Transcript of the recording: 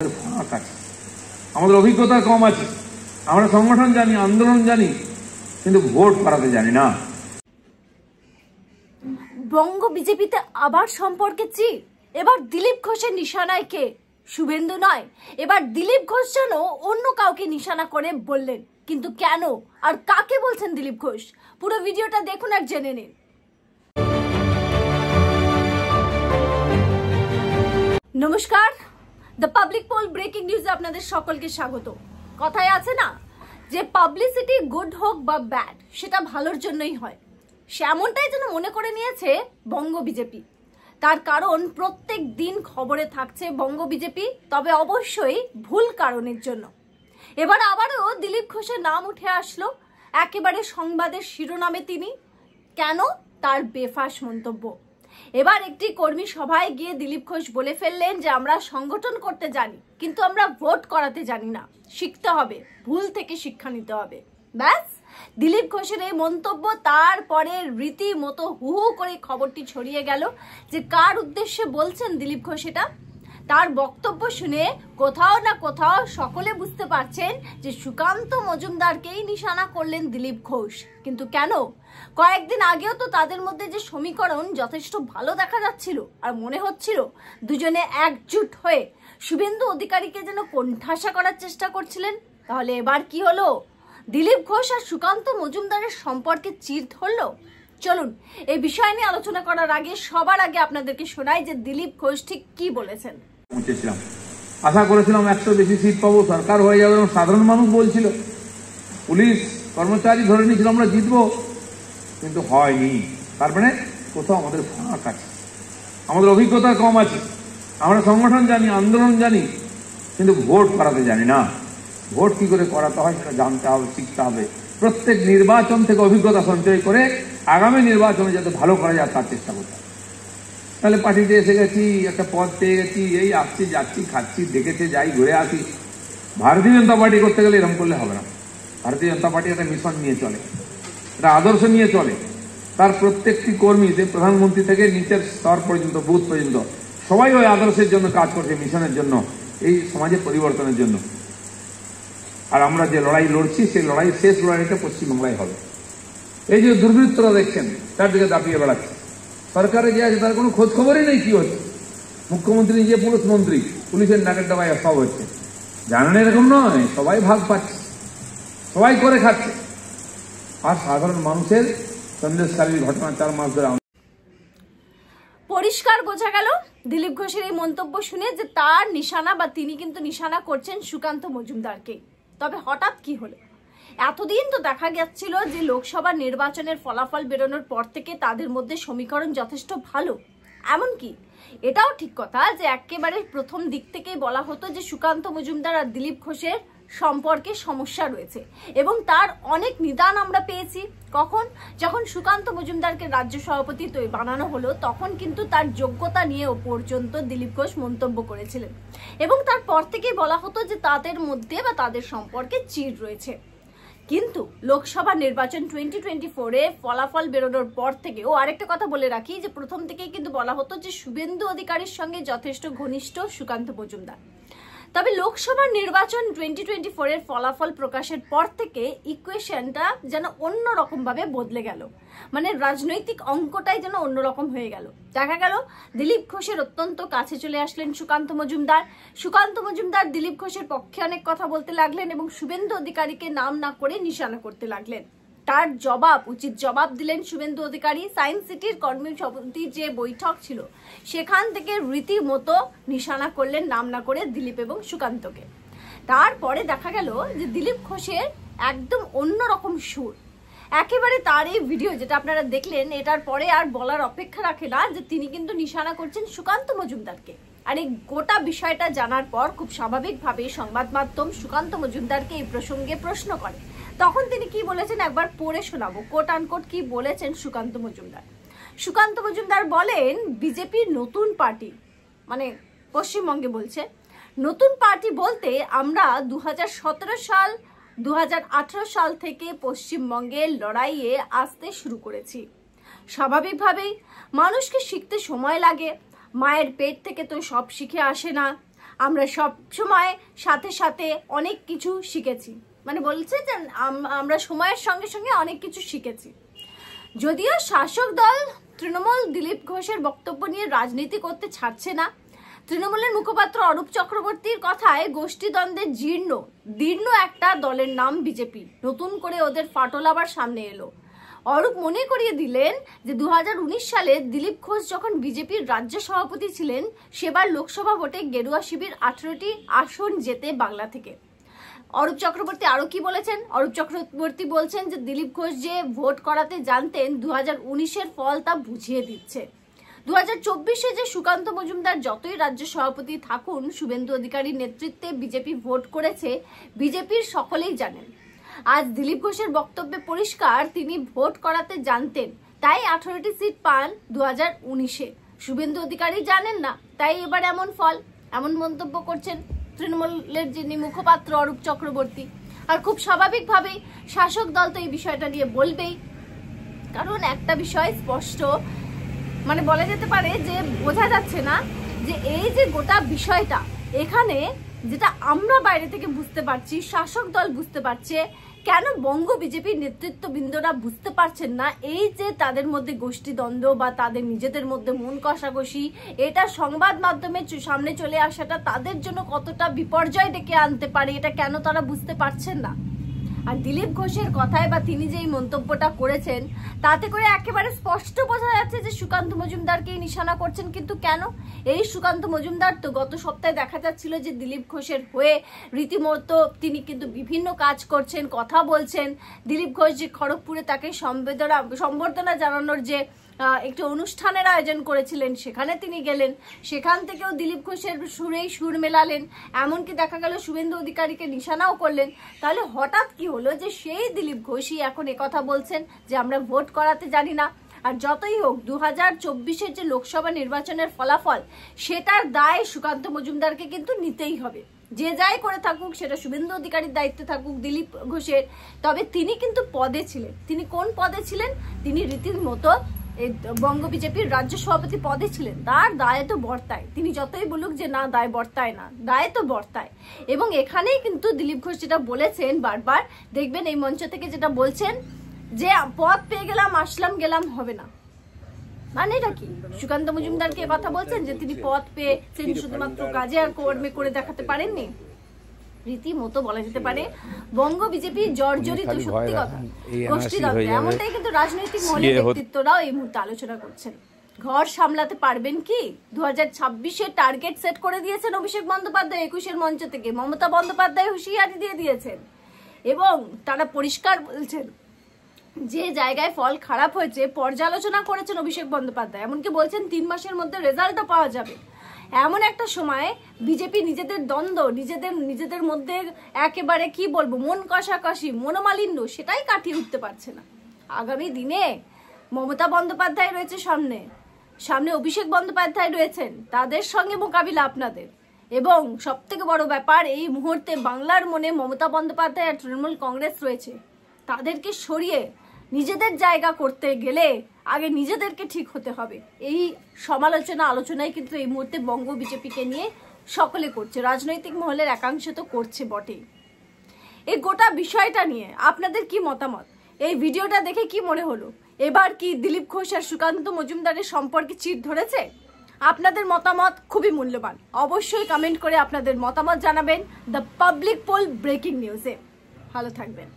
ফাঁক আছে, আমাদের অভিজ্ঞতা কম আছে, আমরা সংগঠন জানি, আন্দোলন জানি, কিন্তু ভোট করাতে জানি না। বঙ্গ বিজেপিতে আবার সম্পর্কে চি। এবার দিলীপ ঘোষের নিশানায় কে? শুভেন্দু নয়, এবার দিলীপ ঘোষ যেন অন্য কাউকে নিশানা করে বললেন। কিন্তু কেন আর কাকে বলছেন দিলীপ ঘোষ? পুরো ভিডিওটা দেখুন আর জেনে নিন। নমস্কার, দ্য পাবলিক পোল ব্রেকিং নিউজে আপনাদের সকলকে স্বাগত। কথায় আছে না যে পাবলিসিটি গুড হোক বা ব্যাড, সেটা ভালোর জন্যই হয়। সেমনটাই যেন মনে করে নিয়েছে বঙ্গ বিজেপি। তার কারণ প্রত্যেক দিন খবরে থাকছে বঙ্গ বিজেপি, তবে অবশ্যই ভুল কারণের জন্য। এবার আবারও দিলীপ ঘোষের নাম উঠে আসলো একেবারে সংবাদের শিরোনামে। তিনি কেন? তার বেফাঁস মন্তব্য। এবার একটি কর্মী সভায় গিয়ে দিলীপ ঘোষ বলে ফেললেন যে আমরা সংগঠন করতে জানি, কিন্তু আমরা ভোট করাতে জানি না। শিখতে হবে, ভুল থেকে শিক্ষা নিতে হবে। ব্যাস, দিলীপ ঘোষের এই মন্তব্য, তারপরে রীতিমতো হু হু করে খবরটি ছড়িয়ে গেল যে কার উদ্দেশ্যে বলছেন দিলীপ ঘোষ এটা। তার বক্তব্য শুনে কোথাও না কোথাও সকলে বুঝতে পারছেন যে সুকান্ত মজুমদারকেই নিশানা করলেন দিলীপ ঘোষ। কিন্তু কেন? কয়েকদিন আগেও তো তাদের মধ্যে যে সমীকরণ যথেষ্ট ভালো দেখা যাচ্ছিল, আর মনে হচ্ছিল দুজনে একজুট হয়ে শুভেন্দু অধিকারীকে যেন কোণঠাসা করার চেষ্টা করছিলেন। তাহলে এবার কি হলো? দিলীপ ঘোষ আর সুকান্ত মজুমদারের সম্পর্কে চির ধরল। চলুন এই বিষয় নিয়ে আলোচনা করার আগে সবার আগে আপনাদেরকে শোনাই যে দিলীপ ঘোষ ঠিক কি বলেছেন। আশা করেছিলাম 100 বেশি সিট পাবো, সরকার হয়ে যাবে। সাধারণ মানুষ বলছিল, পুলিশ কর্মচারী ধরে নিয়েছিল আমরা জিতবো, কিন্তু হয়নি। তার মানে কোথাও আমাদের ফাঁক আছে, আমাদের অভিজ্ঞতা কম আছে, আমরা সংগঠন জানি, আন্দোলন জানি, কিন্তু ভোট করাতে জানি না। ভোট কি করে করাতে হয় সেটা জানতে হবে, শিখতে হবে। প্রত্যেক নির্বাচন থেকে অভিজ্ঞতা সঞ্চয় করে আগামী নির্বাচনে যাতে ভালো করা যায় তার চেষ্টা করতে হবে। তাহলে পার্টিতে এসে গেছি, একটা পদ পেয়ে গেছি, এই আসছি যাচ্ছি খাচ্ছি, দেখেছে যাই ঘুরে আসি। ভারতীয় জনতা পার্টি করতে গেলে এরকম করলে হবে না। ভারতীয় জনতা পার্টি একটা মিশন নিয়ে চলে, একটা আদর্শ নিয়ে চলে। তার প্রত্যেকটি কর্মী, প্রধানমন্ত্রী থেকে নিচের স্তর পর্যন্ত, বুথ পর্যন্ত সবাই ওই আদর্শের জন্য কাজ করছে, মিশনের জন্য, এই সমাজের পরিবর্তনের জন্য। আর আমরা যে লড়াই লড়ছি, সেই লড়াই, শেষ লড়াইটা পশ্চিমবাংলায় হবে। এই যে দুর্বৃত্তরা দেখছেন তার দিকে দাপিয়ে বেড়াচ্ছে, সরকারে যে আছে তার কোনো খোঁজ খবরই নেই কি হচ্ছে। মুখ্যমন্ত্রী নিজে পুলিশ মন্ত্রী, পুলিশের নাকের ডাবায় সব হচ্ছে। জানেন এরকম নয়, সবাই ভাগ পাচ্ছে, সবাই করে খাচ্ছে। আর সাধারণ মানুষের সন্দেশকারীর ঘটনা 4 মাস ধরে। পরিষ্কার বোঝা গেল দিলীপ ঘোষের এই মন্তব্য শুনে যে তার নিশানা বা তিনি কিন্তু নিশানা করছেন সুকান্ত মজুমদারকে। তবে হঠাৎ কি হলো? এতদিন তো দেখা যাচ্ছিল যে লোকসভা নির্বাচনের ফলাফল বেরোনোর পর থেকে তাদের মধ্যে সমীকরণ যথেষ্ট ভালো। এমনকি এটাও ঠিক কথা যে একেবারে প্রথম দিক থেকেই বলা হতো যে সুকান্ত মজুমদার আর দিলীপ ঘোষের সম্পর্কে সমস্যা রয়েছে, এবং তার অনেক নিদান আমরা পেয়েছি। কখন? যখন সুকান্ত মজুমদারকে রাজ্য সভাপতি বানানো হলো, তখন কিন্তু তার যোগ্যতা নিয়েও পর্যন্ত দিলীপ ঘোষ মন্তব্য করেছিলেন, এবং তারপর থেকেই বলা হতো যে তাদের মধ্যে বা তাদের সম্পর্কে চিড় রয়েছে। কিন্তু লোকসভা নির্বাচন 2024-এ ফলাফল বেরোনোর পর থেকে, আরেকটা কথা বলে রাখি যে প্রথম থেকেই কিন্তু বলা হতো যে শুভেন্দু অধিকারীর সঙ্গে যথেষ্ট ঘনিষ্ঠ সুকান্ত মজুমদার। তবে লোকসভা নির্বাচন 2024-এর ফলাফল প্রকাশের পর থেকে ইকুয়েশনটা যেন অন্যরকম ভাবে বদলে গেল। মানে রাজনৈতিক অঙ্কটাই যেন অন্যরকম হয়ে গেল। দেখা গেল দিলীপ ঘোষের অত্যন্ত কাছে চলে আসলেন সুকান্ত মজুমদার। সুকান্ত মজুমদার দিলীপ ঘোষের পক্ষে অনেক কথা বলতে লাগলেন এবং শুভেন্দু অধিকারীকে নাম না করে নিশানা করতে লাগলেন। তার উচিত জবাব দিলেন শুভেন্দু অধিকারী। সায়েন্স সিটির কর্মী সমিতির যে বৈঠক ছিল সেখান থেকে রীতিমতো নিশানা করলেন নাম না করে দিলীপ এবং সুকান্তকে। তারপরে দেখা গেল যে দিলীপ ঘোষের একদম অন্যরকম সুর। একেবারে তার এই ভিডিও যেটা আপনারা দেখলেন, এটার পরে আর বলার অপেক্ষা রাখে না যে তিনি কিন্তু নিশানা করছেন সুকান্ত মজুমদারকে। আর এই গোটা বিষয়টা জানার পর খুব স্বাভাবিকভাবে সংবাদ মাধ্যম সুকান্ত মজুমদারকে এই প্রসঙ্গে প্রশ্ন করে। তখন তিনি কি বলেছেন একবার পড়ে শোনাবো, কোট আনকোট কি বলেছেন সুকান্ত মজুমদার। সুকান্ত মজুমদার বলেন, বিজেপির নতুন পার্টি, মানে পশ্চিমবঙ্গে বলছে নতুন পার্টি বলতে আমরা 2018 সাল থেকে পশ্চিমবঙ্গে লড়াইয়ে আসতে শুরু করেছি। স্বাভাবিকভাবেই মানুষকে শিখতে সময় লাগে, মায়ের পেট থেকে তো সব শিখে আসে না। আমরা সব সময় সাথে সাথে অনেক কিছু শিখেছি, মানে বলছে যে আমরা সময়ের সঙ্গে সঙ্গে অনেক কিছু শিখেছি। যদিও শাসক দল তৃণমূল দিলীপ ঘোষের বক্তব্য নিয়ে রাজনীতি করতে ছাড়ছে না, তৃণমূলের মুখপাত্র অরূপ চক্রবর্তীর কথায় গোষ্ঠীদ্বন্দ্বের দীর্ণ একটা দলের নাম বিজেপি, নতুন করে ওদের ফাটল আবার সামনে এলো। অরূপ মনে করিয়ে দিলেন যে 2019 সালে দিলীপ ঘোষ যখন বিজেপির রাজ্য সভাপতি ছিলেন, সেবার লোকসভা ভোটে গেরুয়া শিবির 18টি আসন জেতে বাংলা থেকে। অরূপ চক্রবর্তী আরো কি বলেছেন? অরূপ চক্রবর্তী বলছেন যে দিলীপ ঘোষ যে ভোট করাতে জানতেন 2019-এর ফল তা বুঝিয়ে দিচ্ছে। 2024-এ যে সুকান্ত মজুমদার যতই রাজ্য সভাপতি থাকুন, শুভেন্দু অধিকারীর নেতৃত্বে বিজেপি ভোট করেছে, বিজেপির সকলেই জানেন। আজ দিলীপ ঘোষের বক্তব্যে পরিষ্কার তিনি ভোট করাতে জানতেন, তাই 18টি সিট পান 2019-এ। শুভেন্দু অধিকারী জানেন না, তাই এবার এমন ফল, এমন মন্তব্য করছেন তৃণমূলের যিনি মুখপাত্র অরূপ চক্রবর্তী। আর খুব স্বাভাবিকভাবেই শাসক দল তো এই বিষয়টা নিয়ে বলবেই, কারণ একটা বিষয় স্পষ্ট, মানে বলা যেতে পারে যে বোঝা যাচ্ছে না যে এই যে গোটা বিষয়টা, এখানে যেটা আমরা বাইরে থেকে বুঝতে পারছি, শাসক দল বুঝতে পারছে, কেন বঙ্গ বিজেপির নেতৃত্ববৃন্দরা বুঝতে পারছেন না এই যে তাদের মধ্যে গোষ্ঠীদ্বন্দ্ব বা তাদের নিজেদের মধ্যে মন কষাকষি, এটা সংবাদ মাধ্যমে সামনে চলে আসাটা তাদের জন্য কতটা বিপর্যয় ডেকে আনতে পারে, এটা কেন তারা বুঝতে পারছেন না। আর দিলীপ ঘোষের কথায় বা তিনি যে এই মন্তব্যটা করেছেন, তাতে করে একেবারে স্পষ্ট বোঝা যাচ্ছে যে সুকান্ত মজুমদারকেই নিশানা করছেন। কিন্তু কেন? এই সুকান্ত মজুমদার তো গত সপ্তাহে দেখা যাচ্ছিল যে দিলীপ ঘোষের হয়ে রীতিমতো তিনি কিন্তু বিভিন্ন কাজ করছেন, কথা বলছেন। দিলীপ ঘোষ যে খড়গপুরে তাকে সম্বর্ধনা জানানোর যে একটি অনুষ্ঠানের আয়োজন করেছিলেন, সেখানে তিনি গেলেন, সেখান থেকেও দিলীপ ঘোষের সুরেই সুর মেলালেন, এমনকি দেখা গেল শুভেন্দু অধিকারীকে নিশানাও করলেন। তাহলে হঠাৎ কি হলো যে সেই দিলীপ ঘোষই এখন একথা বলছেন যে আমরা ভোট করাতে জানি না? আর যতই হোক 2024-এর যে লোকসভা নির্বাচনের ফলাফল, সেটার দায় সুকান্ত মজুমদারকে কিন্তু নিতেই হবে। যে যাই করে থাকুক, সেটা শুভেন্দু অধিকারীর দায়িত্বে থাকুক, দিলীপ ঘোষের, তবে তিনি কিন্তু পদে ছিলেন। তিনি কোন পদে ছিলেন? তিনি রীতিমতো এই বঙ্গ বিজেপির রাজ্য সভাপতি পদে ছিলেন, তার দায় তো বর্তায়। তিনি যতই বলুক যে না দায় বর্তায় না, দায় তো বর্তায়। এবং এখানেই কিন্তু দিলীপ ঘোষ যেটা বলেছেন বারবার, দেখবেন এই মঞ্চ থেকে যেটা বলছেন যে পদ পেয়ে গেলাম, আসলাম গেলাম হবে না। মানে এটা কি? সুকান্ত মজুমদারকে কথা বলছেন যে তিনি পদ পেয়ে তিনি শুধুমাত্র কাজে আর কর্মে করে দেখাতে পারেননি? রীতিমতো বলা যেতে পারে বঙ্গ বিজেপি জর্জরিত, সত্যি কথা, গোষ্ঠীদ্বন্দ্ব। এমনটাই কিন্তু রাজনৈতিক মহলের ব্যক্তিত্বরাও এই মুহূর্তে আলোচনা করছেন। ঘর সামলাতে পারবেন কি? 2026-এ টার্গেট সেট করে দিয়েছেন অভিষেক বন্দ্যোপাধ্যায় 21-এর মঞ্চ থেকে। মমতা বন্দ্যোপাধ্যায় হুঁশিয়ারি দিয়ে দিয়েছেন এবং তারা পরিষ্কার বলছেন যে জায়গায় ফল খারাপ হয়েছে পর্যালোচনা করেছেন অভিষেক বন্দ্যোপাধ্যায়, এমনকি বলছেন 3 মাসের মধ্যে রেজাল্টও পাওয়া যাবে। এমন একটা সময় বিজেপি নিজেদের দ্বন্দ্ব, নিজেদের মধ্যে একেবারে কি বলবো মন কষাকষি, মনোমালিন্য, সেটাই কাটিয়ে উঠতে পারছে না। আগামী দিনে মমতা বন্দ্যোপাধ্যায় রয়েছে সামনে অভিষেক বন্দ্যোপাধ্যায় রয়েছেন, তাদের সঙ্গে মোকাবিলা আপনাদের। এবং সব থেকে বড় ব্যাপার, এই মুহূর্তে বাংলার মনে মমতা বন্দ্যোপাধ্যায় আর তৃণমূল কংগ্রেস রয়েছে, তাদেরকে সরিয়ে নিজেদের জায়গা করতে গেলে আগে নিজেদেরকে ঠিক হতে হবে। এই আলোচনায় কিন্তু এই মুহূর্তে বঙ্গ বিজেপিকে নিয়ে সকলে করছে, রাজনৈতিক মহলের একাংশ তো করছে বটেই। এই গোটা বিষয়টা নিয়ে আপনাদের কি মতামত? এই ভিডিওটা দেখে কি মনে হলো? এবার কি দিলীপ ঘোষ আর সুকান্ত মজুমদারের সম্পর্কে চিড় ধরেছে? আপনাদের মতামত খুবই মূল্যবান, অবশ্যই কমেন্ট করে আপনাদের মতামত জানাবেন দ্য পাবলিক পোল ব্রেকিং নিউজে। ভালো থাকবেন।